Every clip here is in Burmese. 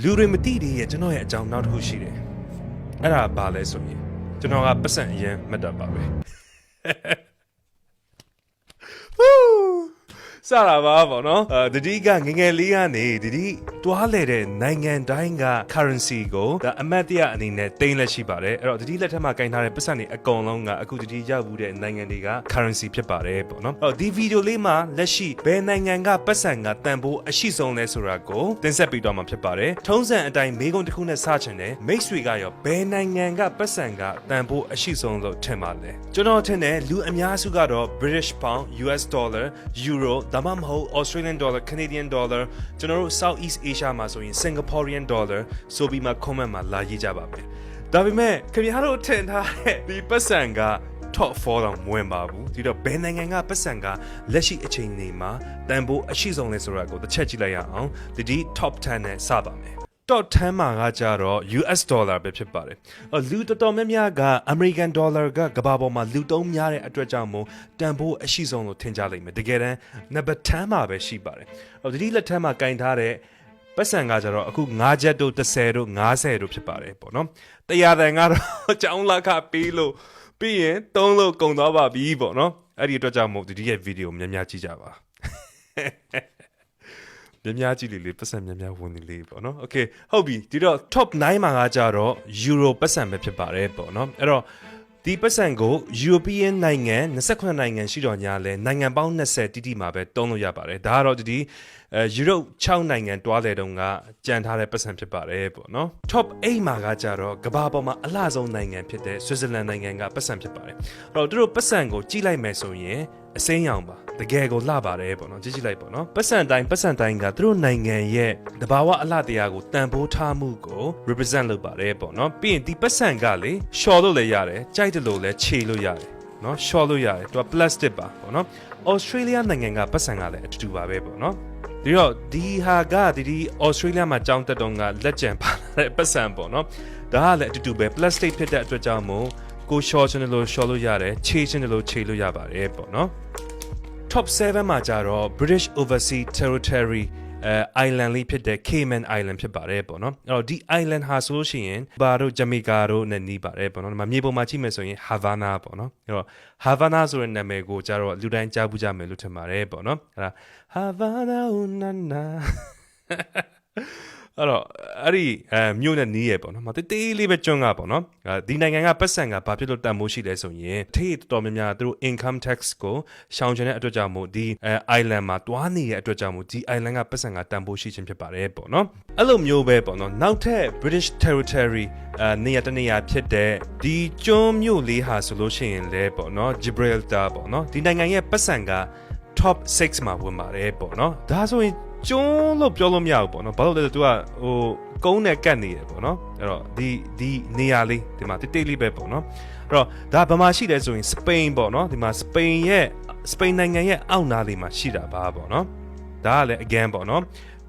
လူတွေမသိသေးရဲ့ကျွန်တော်ရဲ့အကြောင်းနောက်တစ်ခုရှိတယ်အဲ့ဒါဘာလဲဆိုရင်ကျွန်တော်ကပတ်စံအရင်မတ်တပ်ပါပဲစတာပါပေါ့နော်တတိကငငယ်လေးကနေတတိတွားလေတဲ့နိုင်ငံတိုင်းက currency ကိုဒါအမတ်တရအနေနဲ့တင်လက်ရှိပါတယ်အဲ့တော့တတိလက်ထက်မှာကင်ထားတဲ့ပတ်စံတွေအကုန်လုံးကအခုတတိရောက်ဘူးတဲ့နိုင်ငံတွေက currency ဖြစ်ပါတယ်ပေါ့နော်အဲ့တော့ဒီဗီဒီယိုလေးမှာလက်ရှိဘယ်နိုင်ငံကပတ်စံကတန်ဖိုးအရှိဆုံးလဲဆိုတာကိုတင်ဆက်ပေးတော့မှာဖြစ်ပါတယ်ထုံးစံအတိုင်းမေးခွန်းတစ်ခုနဲ့စချင်တယ်မိတ်ဆွေကရောဘယ်နိုင်ငံကပတ်စံကတန်ဖိုးအရှိဆုံးလို့ထင်ပါလဲကျွန်တော်ထင်တယ်လူအများစုကတော့ British Pound US Dollar Euroဒါမှမဟုတ် Australian Dollar Canadian Dollar ကျွန်တော်တို့ South East Asia မှာဆိုရင် Singaporean Dollar ဆိုပြီးမှ comment မှာလာရေးကြပါမယ်ဒါပေမဲ့ခင်ဗျားတို့ထင်ထားတဲ့ဒီပတ်စံက top 4တောင်မဝင်ပါဘူးဒီတော့ဘယ်နိုင်ငံကပတ်စံကလက်ရှိအချိန်နေမှာတန်ဖိုးအရှိဆုံးလဲဆိုတာကိုတစ်ချက်ကြည့်လိုက်ရအောင်ဒီ top 10နဲ့စပါမယ်top 10မှာကကြတော့ US dollar ပဲဖြစ်ပါတယ်လူတော်တော်များများက American dollar ကကမ္ဘာပေါ်မှာလူသုံးများတဲ့အတွက်ကြောင့်မို့တန်ဖိုးအရှိဆုံးလို့ထင်ကြလိမ့်မယ်တကယ်တမ်း number 10မှာပဲရှိပါတယ်ဒီလက်ထက်မှာကင်ထားတဲ့ပတ်စံကကြတော့အခု9ချက်တို့10တို့90တို့ဖြစ်ပါတယ်ပေါ့နော်100တန်ကတော့ကြောင်းလာခပေးလို့ပြီးရင်3လို့ကုန်သွားပါပြီပေါ့နော်အဲ့ဒီအတွက်ကြောင့်မို့ဒီရဲ့ဗီဒီယိုများများကြည့်ကြပါများကြည့်လေပတ်စံများဝင်နေလေပေါ့နော်โอเคဟုတ်ပြီဒီတော့ top 9မှာကကြတော့ euro ပတ်စံပဲဖြစ်ပါတယ်ပေါ့နော်အဲ့တော့ဒီပတ်စံကို European နိုင်ငံ28နိုင်ငံရှိတော်ညာလဲနိုင်ငံပေါင်း20တိတိမှာပဲတုံးလို့ရပါတယ်ဒါကတော့ဒီEurope 6နိုင်ငံတွားလေတုန်းကကြံထားတဲ့ပတ်စံဖြစ်ပါတယ်ပေါ့နော် top 8မှာကကြတော့ကမ္ဘာပေါ်မှာအလှဆုံးနိုင်ငံဖြစ်တဲ့ Switzerland နိုင်ငံကပတ်စံဖြစ်ပါတယ်အဲ့တော့သူတို့ပတ်စံကိုကြည့်လိုက်မယ်ဆိုရင်အစိမ်းရောင်ပါတကယ်ကိုလှပါတယ်ပေါ့နော်ကြည့်လိုက်ပေါ့နော်ပတ်စံတိုင်းကသူတို့နိုင်ငံရဲ့တဘာဝအလှတရားကိုတန်ဖိုးထားမှုကို represent လုပ်ပါတယ်ပေါ့နော်ပြီးရင်ဒီပတ်စံကလေ short လို့လည်းရတယ်ကြိုက်တယ်လို့လည်းခြေလို့ရတယ်နော် short လို့ရတယ်သူက plastic ပါပေါ့နော် Australia နိုင်ငံကပတ်စံကလည်းအတူတူပါပဲပေါ့နော်ဒီတော့ဒီဟာကဒီ Australia မှာကြောင်းတက်တော့ကလက်ကျန်ပါတဲ့ပတ်စံပေါ့နော်ဒါကလည်းအတူတူပဲ plastic ဖြစ်တဲ့အတွက်ကြောင့်မို့ကို short ချင်တယ်လို့ short လို့ရတယ်ခြေချင်တယ်လို့ခြေလို့ရပါတယ်ပေါ့နော် top 7မှာကြတော့ British Overseas Territory island လေးဖြစ်တဲ့ Cayman Island ဖြစ်ပါတယ်ပေါ့နော်အဲ့တော့ဒီ island ဟာဆိုလို့ရှိရင်ဘာတို့ Jamaica တို့နဲ့နီးပါတယ်ပေါ့နော်ဒီမှာမြေပုံမှာကြည့်မယ်ဆိုရင် Havana ပေါ့နော်အဲ့တော့ Havana ဆိုတဲ့နာမည်ကိုကြတော့လူတိုင်းကြားဘူးကြမယ်လို့ထင်ပါတယ်ပေါ့နော်အဲ့ဒါ Havana Unana အဲ့တော့အဲ့ဒီမြို့နဲ့နီးရပေါ့နော်မတေးလေးပဲကျွန်းကပေါ့နော်ဒီနိုင်ငံကပတ်စံကဘာဖြစ်လို့တန်မိုးရှိလဲဆိုရင်ထိတ်တော်များများသူတို့ income tax ကိုရှောင်ချင်တဲ့အတွက်ကြောင့်မို့ဒီ island မှာတွားနေတဲ့အတွက်ကြောင့်မို့ဒီ island ကပတ်စံကတန်ဖိုးရှိခြင်းဖြစ်ပါတယ်ပေါ့နော်အဲ့လိုမျိုးပဲပေါ့နော်နောက်ထပ် British Territory နေရာတနေရာဖြစ်တဲ့ဒီကျွန်းမြို့လေးဟာဆိုလို့ရှိရင်လဲပေါ့နော် Gibraltar ပေါ့နော်ဒီနိုင်ငံရဲ့ပတ်စံက top 6မှာဝင်ပါတယ်ပေါ့နော်ဒါဆိုရင်ကျွန်းလို့ပြောလို့မရဘူးပေါ့နော်ဘာလို့လဲဆိုတော့ तू ကဟိုကုန်းနဲ့ကတ်နေတယ်ပေါ့နော်အဲ့တော့ဒီနေရာလေးဒီမှာတိတ်လေးပဲပေါ့နော်အဲ့တော့ဒါဘာမှရှိတယ်ဆိုရင်စပိန်ပေါ့နော်ဒီမှာစပိန်နိုင်ငံရဲ့အောက်နားလေးမှာရှိတာပါပေါ့နော်ဒါကလည်း again ပေါ့နော်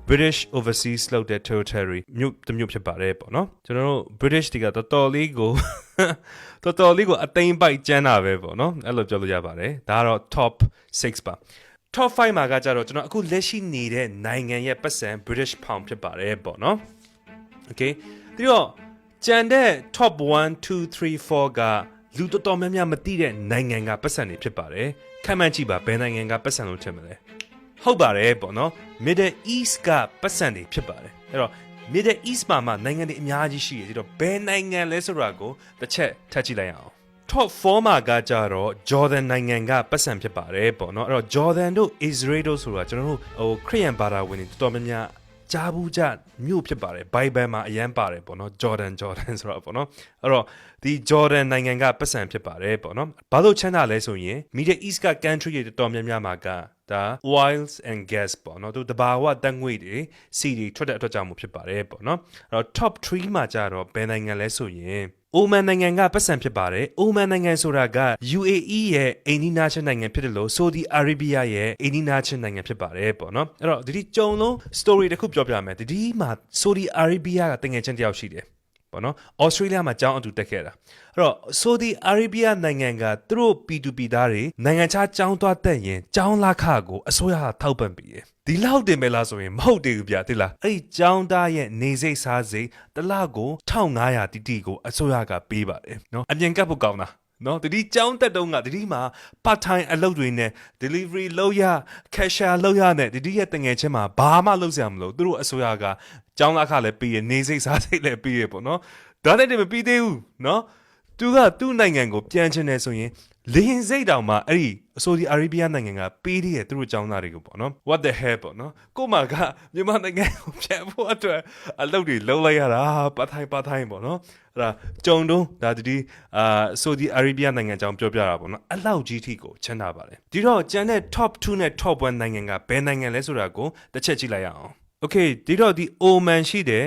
British Overseas လောက်တဲ့ territory မြို့တစ်မြို့ဖြစ်ပါတယ်ပေါ့နော်ကျွန်တော်တို့ British တွေကတော်တော်လေးကိုအသိမ်းပိုက်ကျန်းတာပဲပေါ့နော်အဲ့လိုပြောလို့ရပါတယ်ဒါကတော့ top 6 ပါ top 5မှာကကြတော့ကျွန်တော်အခုလက်ရှိနေတဲ့နိုင်ငံရဲ့ပတ်စံ British Pound ဖြစ်ပါတယ်ပေါ့နော် okay ပြီးတော့ကျန်တဲ့ top 1 2 3 4ကလူတော်တော်များများမသိတဲ့နိုင်ငံကပတ်စံတွေဖြစ်ပါတယ်ခန့်မှန်းကြည့်ပါဘယ်နိုင်ငံကပတ်စံလို့ထင်မလဲဟုတ်ပါတယ်ပေါ့နော် Middle East ကပတ်စံတွေဖြစ်ပါတယ်အဲ့တော့ Middle East မှာနိုင်ငံတွေအများကြီးရှိတယ်ဒီတော့ဘယ်နိုင်ငံလဲဆိုတာကိုတစ်ချက်ထပ်ကြည့်လိုက်အောင်top 4မှာကကြတော့ Jordan နိုင်ငံကပတ်စံဖြစ်ပါတယ်ပေါ့နော်အဲ့တော့ Jordan တို့ Israel တို့ဆိုတာကျွန်တော်တို့ခရစ်ယာန်ဘာသာဝင်တွေတော်တော်များများကြားဘူးကြမြို့ဖြစ်ပါတယ် Bible မှာအရန်ပါတယ်ပေါ့နော် Jordan ဆိုတာပေါ့နော်အဲ့တော့ဒီ Jordan နိုင်ငံကပတ်စံဖြစ်ပါတယ်ပေါ့နော်ဘာလို့ချမ်းသာလဲဆိုရင် Middle East က country တွေတော်တော်များများမှာကဒါ oils and gas ပေါ့နော်သူတဘာဝဓာတ်ငွေတွေစီတွေထွက်တဲ့အတွက်ကြောင့်မို့ဖြစ်ပါတယ်ပေါ့နော်အဲ့တော့ top 3မှာကြတော့ဘယ်နိုင်ငံလဲဆိုရင်အိုမန်နိုင်ငံကပတ်စံဖြစ်ပါတယ်အိုမန်နိုင်ငံဆိုတာက UAE ရဲ့အိန္ဒိနာချင်းနိုင်ငံဖြစ်တယ်လို့ Saudi Arabia ရဲ့အိန္ဒိနာချင်းနိုင်ငံဖြစ်ပါတယ်ပေါ့နော်အဲ့တော့ဒီကြုံလုံး story တစ်ခုပြောပြမယ်ဒီမှာ Saudi Arabia ကတငယ်ချင်းတယောက်ရှိတယ် ပေါ့နော်ဩစတြေးလျမှာကျောင်းအတူတက်ခဲ့တာအဲ့တော့ Saudi Arabia နိုင်ငံကသူတို့ P2P သားတွေနိုင်ငံခြားကျောင်းသွားတက်ရင်ကျောင်းလာခကိုအစိုးရကထောက်ပံ့ပေးတယ်ဒီလောက်တင်ပဲလားဆိုရင်မဟုတ်သေးဘူးဗျာတိလားအဲ့ဒီကျောင်းသားရဲ့နေစိတ်စားစိတ်တစ်လကို1500တိတိကိုအစိုးရကပေးပါတယ်နော်အပြင်ကပ်ဖို့ကောင်းတာနော်တတိကျောင်းတက်တုံးကတတိမှာ part time အလုပ်တွေနဲ့ delivery လုပ်ရ cashier လုပ်ရနဲ့တတိရဲ့တငယ်ချင်းမှာဘာမှလုပ်စရာမလိုသူတို့အစိုးရကကျောင်းလာခလည်းပေးရနေစိတ်စားစိတ်လည်းပေးရပေါ့နော်ဒါနဲ့တည်းမပြီးသေးဘူးနော်သူကသူ့နိုင်ငံကိုပြန်ချင်တယ်ဆိုရင်လင်းစိတ်တောင်မှအဲ့ဒီSaudi Arabia နိုင်ငံကပေးသေးတယ်သူတို့ကျောင်းသားတွေကိုပေါ့နော် what the hell ပေါ့နော်ကိုမကမြန်မာနိုင်ငံကိုပြန်ဖို့အတွက်အလုပ်တွေလုပ်လိုက်ရတာပါထိုင်ပေါ့နော်အဲ့ဒါကြုံတုံးဒါတည်းSaudi Arabia နိုင်ငံကြောင်းပြောပြတာပေါ့နော်အလောက်ကြီးထိကိုချမ်းသာပါတယ်ဒီတော့ကျန်တဲ့ top 2 နဲ့ top 1 နိုင်ငံကဘယ်နိုင်ငံလဲဆိုတာကိုတစ်ချက်ကြည့်လိုက်ရအောင် okay ဒီတော့ဒီ Oman ရှိတယ်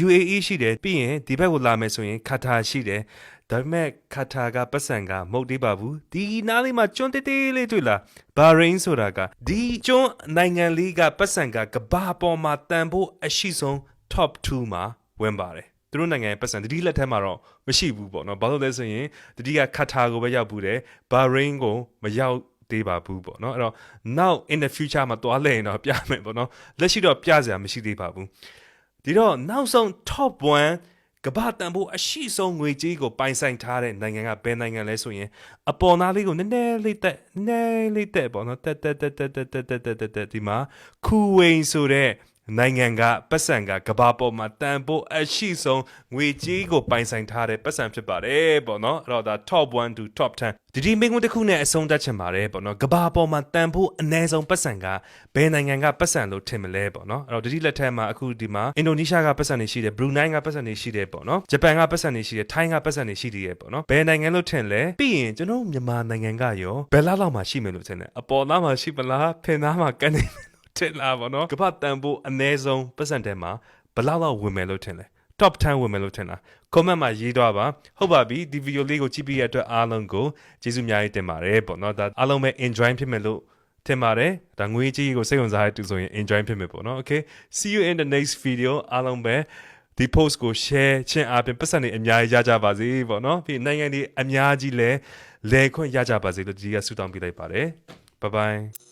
UAE ရှိတယ်ပြီးရင်ဒီဘက်ကိုလာမယ်ဆိုရင် Qatar ရှိတယ်ဒါပေမဲ့ Qatar ကပတ်စံကမဟုတ်သေးပါဘူးဒီနားလေးမှာကျွန်းတေးသေးလေးတွေ့လား Bahrain ဆိုတာကဒီကျွန်းနိုင်ငံလေးကပတ်စံကကဘာပေါ်မှာတန်ဖို့အရှိဆုံး top 2 မှာဝင်ပါတယ်သူတို့နိုင်ငံရဲ့ပတ်စံတတိလက်ထဲမှာတော့မရှိဘူးပေါ့နော်ဘာလို့လဲဆိုရင်တတိက Qatar ကိုပဲရောက်ဘူးတယ် Bahrain ကိုမရောက်သေးပါဘူးပေါ့နော်အဲ့တော့ now in the future မှာတွားလဲရင်တော့ပြမယ်ပေါ့နော်လက်ရှိတော့ပြစရာမရှိသေးပါဘူးဒီတော့နောက်ဆုံး top 1ကဘာတန်ဖို့အရှိဆုံးငွေကြေးကိုပိုင်ဆိုင်ထားတဲ့နိုင်ငံကဘယ်နိုင်ငံလဲဆိုရင်အပေါ်သားလေးကိုနည်းနည်းလေးတက်ပေါ့နော်တက်ဒီမှာကူဝိန်ဆိုတဲ့နိုင်ငံကပတ်စံကကဘာပေါ်မှာတန်ဖို့အရှိဆုံးငွေကြေးကိုပိုင်ဆိုင်ထားတဲ့ပတ်စံဖြစ်ပါတယ်ပေါ့နော်အဲ့တော့ဒါ top 1 to top 10ဒီမိကုန်းတစ်ခုနဲ့အဆုံးသတ်ချင်ပါတယ်ပေါ့နော်ကဘာပေါ်မှာတန်ဖို့အနည်းဆုံးပတ်စံကဘယ်နိုင်ငံကပတ်စံလို့ထင်မလဲပေါ့နော်အဲ့တော့ဒီလက်ထက်မှာအခုဒီမှာအင်ဒိုနီးရှားကပတ်စံတွေရှိတယ်ဘရူနိုင်းကပတ်စံတွေရှိတယ်ပေါ့နော်ဂျပန်ကပတ်စံတွေရှိတယ်ထိုင်းကပတ်စံတွေရှိသေးတယ်ပေါ့နော်ဘယ်နိုင်ငံလို့ထင်လဲပြီးရင်ကျွန်တော်မြန်မာနိုင်ငံကရောဘယ်လောက်မှရှိမယ်လို့ထင်လဲအပေါ်သားမှာရှိပလားဖင်သားမှာကနေတက်လာပါနော်ကပတ်တန်ဖို့အနည်းဆုံးပတ်စံတဲမှာဘယ်လောက်ဝင်မယ်လို့ထင်လဲ top 10ဝင်မယ်လို့ထင်တာ comment မှာရေးတော့ပါဟုတ်ပါပြီဒီဗီဒီယိုလေးကိုကြည့်ပြီးရတဲ့အတွက်အားလုံးကိုကျေးဇူးအများကြီးတင်ပါတယ်ပေါ့နော်ဒါအားလုံးပဲ enjoy ဖြစ်မယ်လို့ထင်ပါတယ်ဒါငွေကြီးကိုစိတ်ဝင်စားတဲ့သူဆိုရင် enjoy ဖြစ်မယ်ပေါ့နော် okay see you in the next video အားလုံးပဲဒီ post ကို share ချင်းအားဖြင့်ပတ်စံတွေအများကြီးရကြပါစေပေါ့နော်ပြီးနိုင်ငံတွေအများကြီးလဲခွင့်ရကြပါစေလို့ဒီကဆုတောင်းပေးလိုက်ပါတယ် bye bye